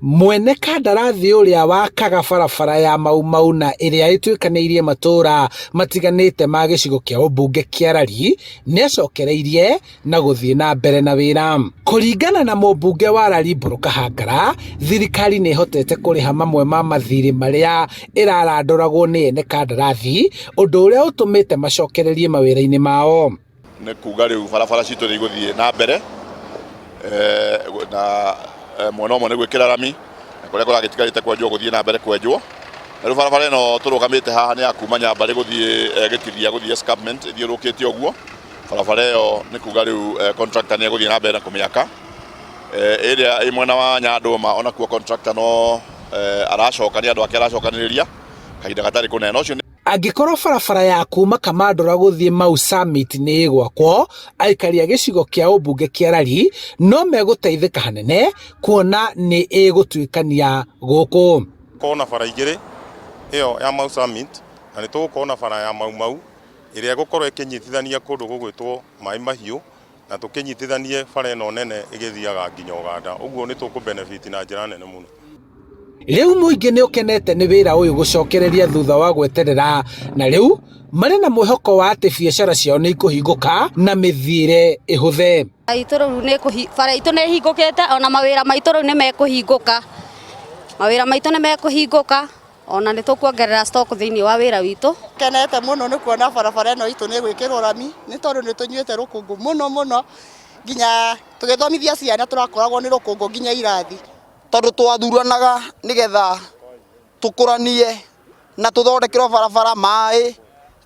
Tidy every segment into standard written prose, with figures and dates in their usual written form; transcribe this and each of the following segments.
Mwene kandarathi uria wakaga barabara ya Mau Mau na iria itwikaniirie matura matiganite ma gicigo kia ubunge kia Rari niacokereirie na guthie na mbere na wira. Kuringana na mubunge wa Rari Mburu Kahangara, thirikari ni ihotete kuriha mamwe ma mathiri maria iraranduragwo ni ene kandarathi, undu uria utumite macokererie mawira-ini mao. Ni kuga riu barabara citu ni iguthie na mbere na mwena umwe ni gwikira rami kuria kuragitigarite kwenjwo guthie na mbere kwenjwo. Riu barabara ino turugamite haha ni ya kuma Nyambari guthie Gitithia guthie escarpment ithiurukite uguo. Barabara iyo ni kuga riu contractor ni guthie na mbere na kumiaka iria imwena wa Nyanduma ona kuo contractor no aracoka ni andu ake aracokaniria kahinda gatari kunena ucio. Angikorwo barabara ya kuma Kamandora guthie Mau Summit ni igwakwo, aikari a gicigo kia ubunge kia Rari no meguteithika hanene kuona ni igutwikania guku. Kona bara igiri iyo ya Mau Summit na ni tugukona bara ya Mau Mau iria gukorwo ikinyitithania kundu gugwitwo Mai Mahiu na tukinyitithanie bara ino nene igithiaga nginya Uganda. Uguo ni tuku benefit na njira nene muno. Riu muingi ni ukenete ni wira uyu gucokereria thutha wa gweterera, na riu mari na mwihoko wa ati biacara ciao ni ikuhinguka na mithiire ihuthe. Ituru ni bara itu ni hingukite, ona mawira maitu riu ni mekuhinguka. Mawira maitu ni mekuhinguka, ona ni tukuongerera stock thiini wa wira witu. Kenete muno ni kuona barabara ino itu ni gwikirwo rami, ni tondu ni tunyuite rukungu muno nginya tugithomithia ciana turakoragwo ni rukungu nginya irathi. Tondu twathuranaga nigetha tukuranie na tuthondekirwo barabara, mai,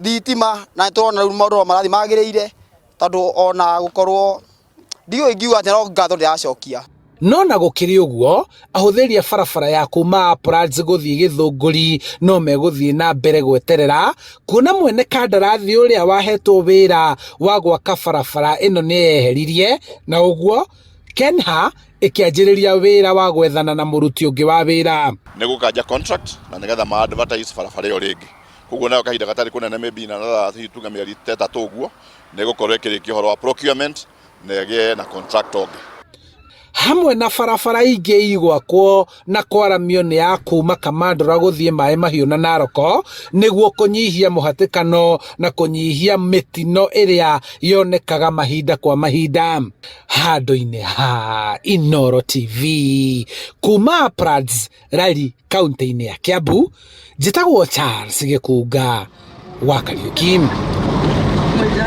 thitima, na turona riu maundu marathi magiriire tondu ona gukorwo ndio ingiuga ati no ngatho ndiracokia. No na gukiri uguo, ahuthiri a barabara ya kuma Uplands guthie Githunguri no meguthie na mbere gweterera kuona mwene kandarathi uria wahetwo wira wa gwaka barabara ino ni eheririe, na uguo Kenha ikianjiriria wira wa gwethana na muruti ungi wa wira. Ni gukanja contract na nigetha ma advertise barabara iyo ringi. Koguo nayo kahinda gatari kunene maybe na thathi tuga mieri 3 uguo ni gukorwo ikirikio horo wa procurement nege na contract ungi. Hamwe na barabara ingi igwakwo na kwaramio ni ya kuma Kamandora guthie Mai Mahiu na Naroko niguo kunyihia muhatikano na kunyihia mitino iria yonekaga mahinda kwa mahinda. Handu-ini ha Inooro TV kuma Uplands, Rari, kaunti-ini ya Kiambu, njitagwo Charles Gikunga wa Kariuki.